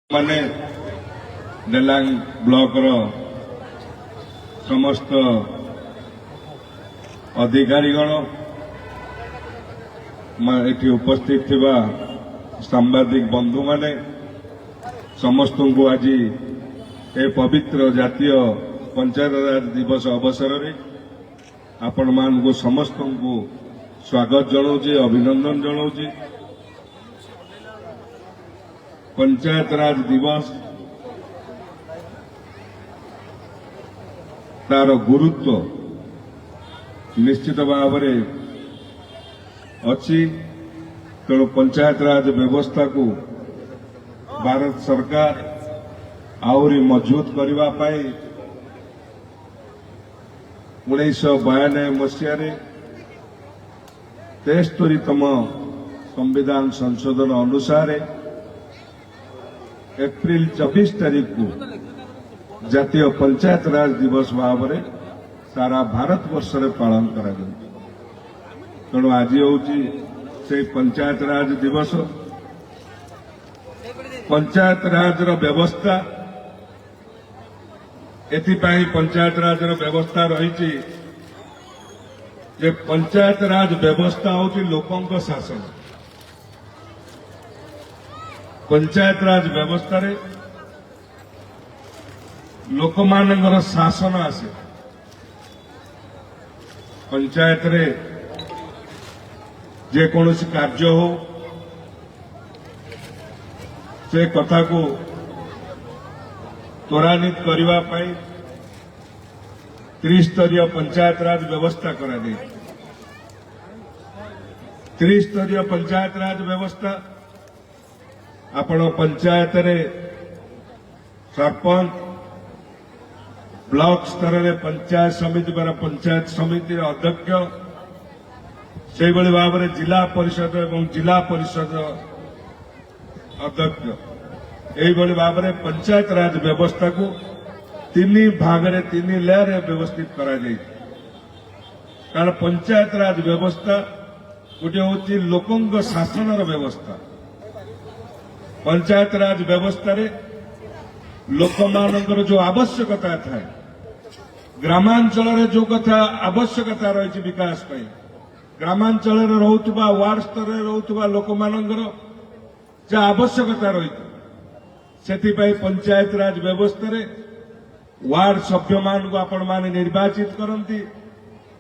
माने डेलांग ब्लॉक रो समस्त अधिकारीगण एटी उपस्थित थिबा सांबादिक बंधु माने समस्त को आज ए पवित्र जातीय पंचायत राज दिवस अवसर रे आपण मान को समस्त को स्वागत जनाऊे अभिनंदन जनाऊे। पंचायत राज दिवस तार गुरुत्व निश्चित भाव में अच्छी तेणु पंचायत राज व्यवस्था को भारत सरकार आहरी मजबूत करने 1992 मसीह 73तम संविधान संशोधन अनुसार एप्रिल 24 तारीख को जातीय पंचायत राज दिवस भाव में सारा भारत वर्ष में पालन करा तेणु आज हूँ से पंचायत राज दिवस। पंचायत राज व्यवस्था एथिपाई पंचायत राज व्यवस्था रही जे पंचायत राज व्यवस्था हूँ लोकों शासन। पंचायत राज व्यवस्था रे लोक मानकर शासन आसे। पंचायत रे जे कौनसी कार्य हो से कथा को त्वरान्वित करने पाई त्रिस्तरीय पंचायत राज व्यवस्था करा दे। त्रिस्तरीय पंचायत राज व्यवस्था आपण पंचायत रे सरपंच ब्लॉक स्तर रे पंचायत समिति द्वारा पंचायत समिति अध्यक्ष से भाव में जिला परिषद एवं जिला परिषद अध्यक्ष यही भाव में पंचायत राज व्यवस्था को तीन भाग में 3 लेयर व्यवस्थित करा जाए। कारण पंचायत राज व्यवस्था गोटे हूँ लोकों शासन व्यवस्था। पंचायत राज व्यवस्था रे लोक मानकर जो आवश्यकता था ग्रामांचल रे जो कथा आवश्यकता रही विकास पाई ग्रामांचल रे रहउतबा वार्ड स्तर रे रहउतबा लोक मानकर जो आवश्यकता रही सेति पाई पंचायत राज व्यवस्था रे वार्ड सभ्य मान को आपण माने निर्वाचित करंती।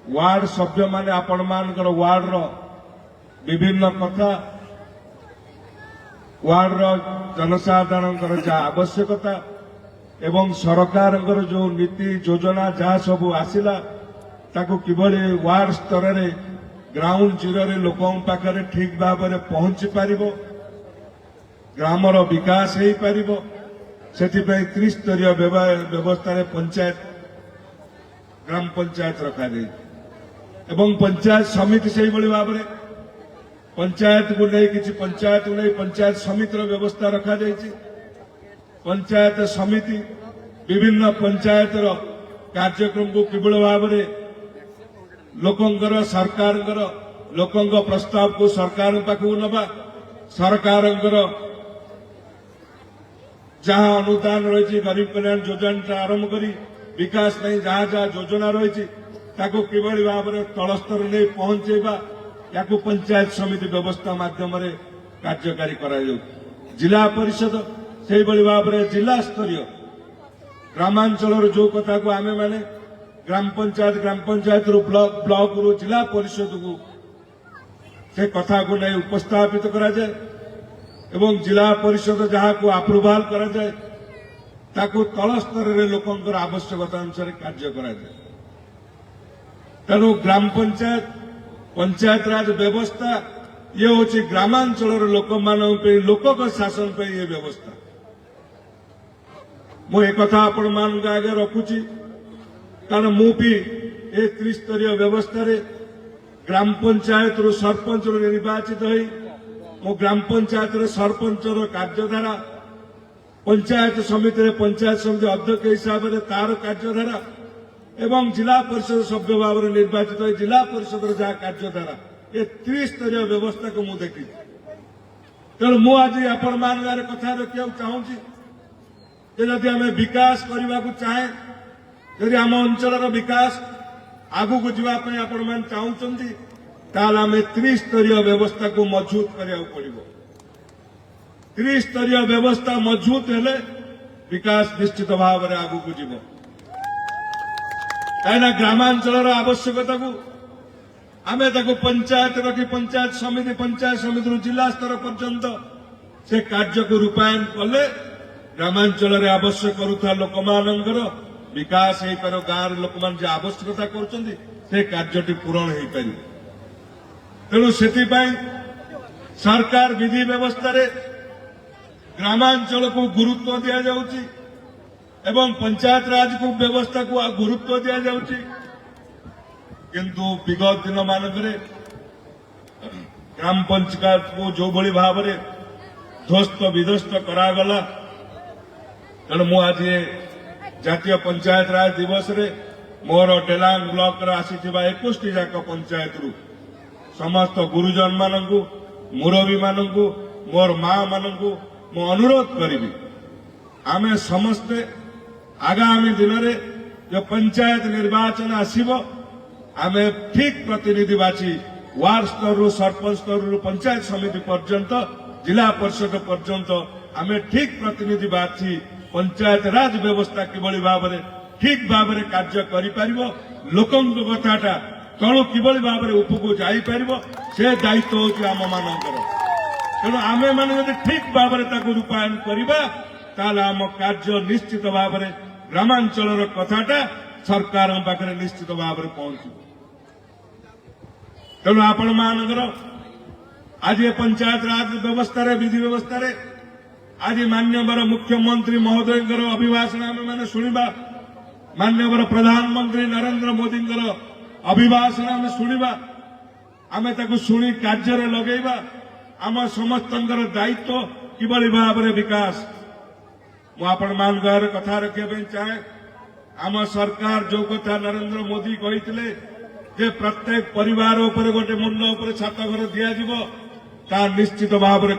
वार्ड सभ्य माने आपण मानकर वार्ड रो विभिन्न कथा वार्ड जनसाधारण जहाँ आवश्यकता एवं सरकार जो नीति योजना जहाँ सब आसिला ताको किभली वार्ड स्तर रे ग्राउंड जीरो रे लोकों पाखरे ठीक भाव में पहुंची पारिबो ग्रामर विकास हो पारिबो सेथिपई त्रिस्तरीय व्यवस्था रे पंचायत ग्राम पंचायत रखा जाए एवं पंचायत समिति से भाव में पंचायत को नहीं किसी पंचायत को नहीं पंचायत समिति व्यवस्था रखा जाए। पंचायत समिति विभिन्न पंचायत कार्यक्रम को किभली भाव में लोकंकर सरकार लोकों प्रस्ताव को सरकार पाखु नवा सरकार जहाँ अनुदान रही गरीब कल्याण योजना आरंभ करी विकास नहीं जहाँ जहाँ योजना रही किभली भाव में तल स्तर नहीं पहुंचेबा या पंचायत समिति व्यवस्था माध्यम कार्यकारी करा जिला परिषद से भाव में जिला स्तरीय ग्रामांचल जो कथा को आमे माने ग्राम पंचायत रु ब्लॉक रु जिला परिषद को से कथा को नहीं उपस्थापित करा जाए एवं जिला परिषद जहाँ को अप्रूवाल करा जाए ताकू तल स्तर रे लोकंकर आवश्यकता अनुसार कार्य करा जाए। तेणु ग्राम पंचायत पंचायत राज व्यवस्था ये हूँ ग्रामांचल लोक मान लोक शासन पे ये व्यवस्था मु एक कथा आपण मान आगे रखुची कारण मु भी ए त्रिस्तरीय व्यवस्था रे ग्राम पंचायत रु सरपंच निर्वाचित होई मो ग्राम पंचायत रे सरपंच कार्यधारा पंचायत समिति अध्यक्ष हिसाब से तार कार्यधारा एवं जिला परिषद सभ्य भाव में निर्वाचित जिला परिषद जहाँ कार्यधारा ये त्रिस्तरीय व्यवस्था को मुझे देखी ତେଣୁ ମୁଁ ଆଜି ଆପଣମାନଙ୍କ କଥା ରଖିବାକୁ ଚାହୁଁଛି ଯେ ଯଦି ଆମେ ବିକାଶ କରିବାକୁ ଚାହେଁ, ଯଦି ଆମ ଅଞ୍ଚଳର ବିକାଶ ଆଗକୁ ଯିବା ପାଇଁ ଆପଣମାନେ ଚାହୁଁଛନ୍ତି, ତାହେଲେ ଆମେ ତ୍ରିସ୍ତରୀୟ ବ୍ୟବସ୍ଥାକୁ ମଜବୁତ କରିବାକୁ ପଡ଼ିବ। ତ୍ରିସ୍ତରୀୟ ବ୍ୟବସ୍ଥା ମଜବୁତ ହେଲେ ବିକାଶ ନିଶ୍ଚିତ ଭାବରେ ଆଗକୁ ଯିବ। କାହିଁକିନା ଗ୍ରାମାଞ୍ଚଳର ଆବଶ୍ୟକତାକୁ ଆମେ ତାକୁ ପଞ୍ଚାୟତ ରଖି ପଞ୍ଚାୟତ ସମିତିରୁ ଜିଲ୍ଲା ସ୍ତର ପର୍ଯ୍ୟନ୍ତ ସେ କାର୍ଯ୍ୟକୁ ରୂପାୟନ କଲେ ଗ୍ରାମାଞ୍ଚଳରେ ଆବଶ୍ୟକ କରୁଥିବା ଲୋକମାନଙ୍କର ବିକାଶ ହେଇପାରିବ। ଗାଁର ଲୋକମାନେ ଯେ ଆବଶ୍ୟକତା କରୁଛନ୍ତି ସେ କାର୍ଯ୍ୟଟି ପୂରଣ ହେଇପାରିବ। ତେଣୁ ସେଥିପାଇଁ ସରକାର ବିଧି ବ୍ୟବସ୍ଥାରେ ଗ୍ରାମାଞ୍ଚଳକୁ ଗୁରୁତ୍ୱ ଦିଆଯାଉଛି ଏବଂ ପଞ୍ଚାୟତ ରାଜ ବ୍ୟବସ୍ଥାକୁ ଗୁରୁତ୍ୱ ଦିଆଯାଉଛି। କିନ୍ତୁ ବିଗତ ଦିନମାନଙ୍କରେ ଗ୍ରାମ ପଞ୍ଚାୟତକୁ ଯୋଉଭଳି ଭାବରେ ଧ୍ୱସ୍ତ ବିଧ୍ୱସ୍ତ କରାଗଲା, ତେଣୁ ମୁଁ ଆଜି ଜାତୀୟ ପଞ୍ଚାୟତ ରାଜ ଦିବସରେ ମୋର ଡେଲାଙ୍ଗ ବ୍ଲକରେ ଆସିଥିବା 21ଟି ଯାକ ପଞ୍ଚାୟତରୁ ସମସ୍ତ ଗୁରୁଜନ ମାନଙ୍କୁ, ମୁରବୀ ମାନଙ୍କୁ, ମୋର ମା ମାନଙ୍କୁ ମୁଁ ଅନୁରୋଧ କରିବି, ଆମେ ସମସ୍ତେ ଆଗାମୀ ଦିନରେ जो पंचायत निर्वाचन आसीबो आमे ठीक प्रतिनिधि बाची वार्ड स्तर सरपंच स्तर पंचायत समिति पर्यंत जिला परिषद पर्यंत आमे ठीक प्रतिनिधि बाची पंचायत राज व्यवस्था किभली भाबरे ठीक भाबरे कार्य करि परिबो, लोकंक कथाटा तळु किभली भाबरे उपकु जाई परिबो से दायित्व होची आम मानकर। तेणु आमे माने यदि ठीक भाबरे ताकु रूपायन करिबा ताले आम कार्य निश्चित भाबरे ग्रामांचलर कथाटा सरकार पाखे निश्चित भाव में पहुंचो। तेणु आपण मानकर आज पंचायत राज व्यवस्था विधि व्यवस्था आज मान्यवर मुख्यमंत्री महोदय अभिभाषण आम मैंने शुणा, मान्यवर प्रधानमंत्री नरेंद्र मोदी अभिभाषण आम शुणा, आम शुणी कार्य लगेगा। आम समस्त दायित्व किभली भाव में विकास मुझे कथा रखा चाहे। आम सरकार जो कथा नरेंद्र मोदी कहते जे प्रत्येक परिवार उपर गोटे मुंड उपर छात घर दिया निश्चित भाव में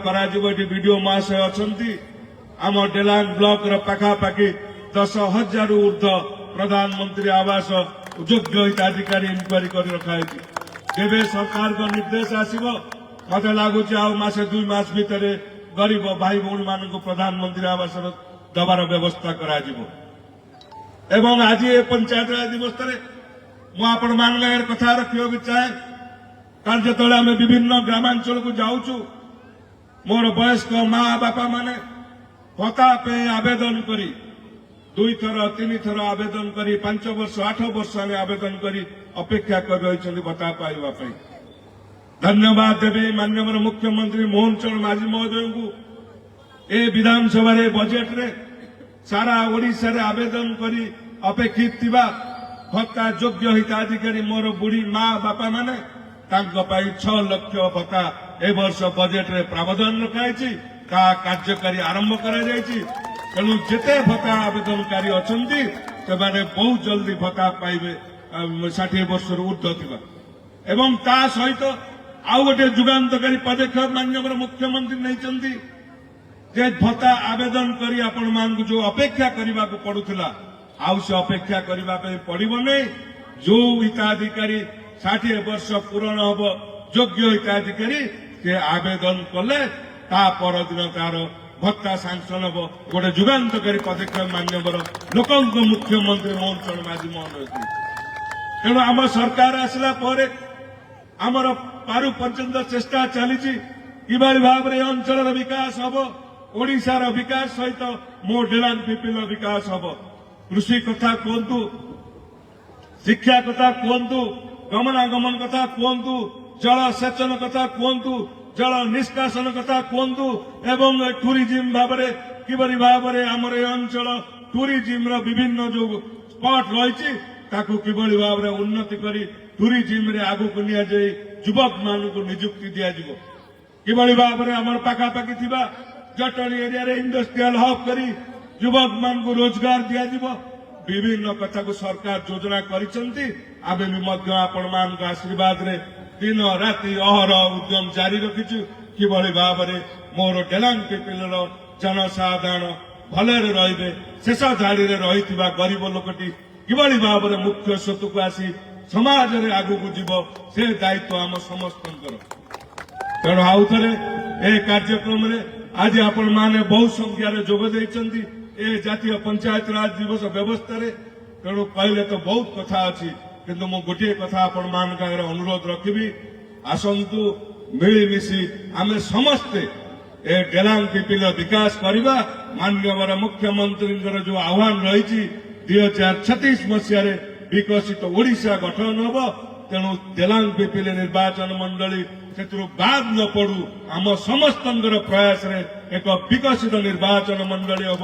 वीडियो महाशय अच्छा आम डेलांग ब्लॉक पाखापाखि 10,000 ऊर्ध्व प्रधानमंत्री आवास योग्य हिताधिकारी इनक्वारी कर रखाई। केवे सरकार को निर्देश आसो मत लगुच आसे 2 मास भितर गरीब भाई भौणी मान प्रधानमंत्री आवास दबार व्यवस्था करा एवं आज ये पंचायत राज दिवस मुझे कथा रखा चाहे। कारण जो आम विभिन्न ग्रामांचल को जाऊँ मोर वयस्क माँ बापा माने भत्ता पे आवेदन करी 2 थर 3 थर आवेदन करी 5 वर्ष 8 वर्ष आम आवेदन करी अपेक्षा कर रही भत्ता पाइबा पई। धन्यवाद देवी माननीय मुख्यमंत्री मोहन चरण माझी महोदय को ए विधानसभा बजेट रे सारा ओडिशा रे आवेदन करी अपेक्षित थिबा भत्ता योग्य हिताधिकारी मोर बुढ़ी माँ बापा माने 6 लाख भत्ता ए वर्ष बजेट रे प्रावधान रखाई कार्यकारी आरंभ करू जिते भत्ता आवेदनकारी अच्छा से बहुत जल्दी भत्ता पाइबे 60 वर्ष ऊर्ध्व थिबा। एवं ता सहित आउ गोटे जुगान्तकारी पदक्षेप माननीय मुख्यमंत्री नहीं जे भत्ता आवेदन करी आपण मान जो अपेक्षा करने को पड़ूला आउ से अपेक्षा करने पड़ो नहीं। जो हिताधिकारी 60 वर्ष पूरण हम योग्य हिताधिकारी से आवेदन कले ता परदिन तार भत्ता सांसन हम गोटे जुगान्तकारी पदक्षेप मान्यवर लोक मुख्यमंत्री मोहन चरण माझी महोदय। तेणु आम सरकार आसला आमर पारु पर्यंत चेष्टा चली किभली भाव में अंचल विकास हम ओडिशार विकास सहित मो डेलांग पिपिल विकास हम। कृषि कथा कहतु, शिक्षा कथा कहतु, गमनागमन कथा कहतु, जल सेचन कथा कहतु, जल निष्कासन कथा कहतु एवं टूरिज्म भाव में किभली भाव में आमर ए अंचल टूरिज्म विभिन्न जो स्पॉट रही किभली भाव में उन्नति करी टूरिज्म रे आगु को निया जाई युवक मान को नियुक्ति दिया जिवो। किभली भाव में आमर पाखापाखि थिबा जटणी एरिया रे इंडस्ट्रियल हब करी युवक मान को रोजगार दिया जिवो। विभिन्न कथा को सरकार योजना करिसंती आबे भी मध्य आपण मान आशीर्वाद रे दिन राति अहर उद्यम जारी रखिछु। কিভাবে ভাବରେ ମୋର ଡେଲାଙ୍ଗ ପିପିଲର ଜନସାଧାରଣ ଭଲରେ ରହିବେ, ଶେଷ ଧାଡ଼ିରେ ରହିଥିବା ଗରିବ ଲୋକଟି କିଭଳି ଭାବରେ ମୁଖ୍ୟ ସ୍ରୋତକୁ ଆସି ସମାଜରେ ଆଗକୁ ଯିବ, ସେ ଦାୟିତ୍ୱ ଆମ ସମସ୍ତଙ୍କର। ତେଣୁ ଆଉ ଥରେ ଏ କାର୍ଯ୍ୟକ୍ରମରେ ଆଜି ଆପଣମାନେ ବହୁ ସଂଖ୍ୟାରେ ଯୋଗ ଦେଇଛନ୍ତି ଏ ଜାତୀୟ ପଞ୍ଚାୟତ ରାଜ ଦିବସ ବ୍ୟବସ୍ଥାରେ। ତେଣୁ କହିଲେ ତ ବହୁତ କଥା ଅଛି, କିନ୍ତୁ ମୁଁ ଗୋଟିଏ କଥା ଆପଣମାନଙ୍କ ଆଗରେ ଅନୁରୋଧ ରଖିବି, ଆସନ୍ତୁ ମିଳିମିଶି ଆମେ ସମସ୍ତେ ଏ ଡେଲାଙ୍ଗ ପିପିଲିର ବିକାଶ କରିବା। ମାନ୍ୟବର ମୁଖ୍ୟମନ୍ତ୍ରୀଙ୍କର ଯୋଉ ଆହ୍ୱାନ ରହିଛି 2036 ମସିହାରେ ବିକଶିତ ଓଡ଼ିଶା ଗଠନ ହେବ, ତେଣୁ ଡେଲାଙ୍ଗ ପିପିଲି ନିର୍ବାଚନ ମଣ୍ଡଳୀ ସେଥିରୁ ବାଦ ନ ପଡୁ, ଆମ ସମସ୍ତଙ୍କର ପ୍ରୟାସରେ ଏକ ବିକଶିତ ନିର୍ବାଚନ ମଣ୍ଡଳୀ ହେବ,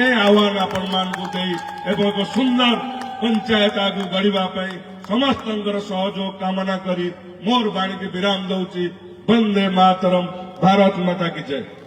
ଏ ଆହ୍ୱାନ ଆପଣମାନଙ୍କୁ ଦେଇ ଏବଂ ଏକ ସୁନ୍ଦର ପଞ୍ଚାୟତ ଆଗକୁ ଗଢ଼ିବା ପାଇଁ ସମସ୍ତଙ୍କର ସହଯୋଗ କାମନା କରି ମୋର ବାଣୀକି ବିରାମ ଦଉଛି। ବନ୍ଦେ ମାତରମ୍, ଭାରତ ମାତା କି ଜୟ।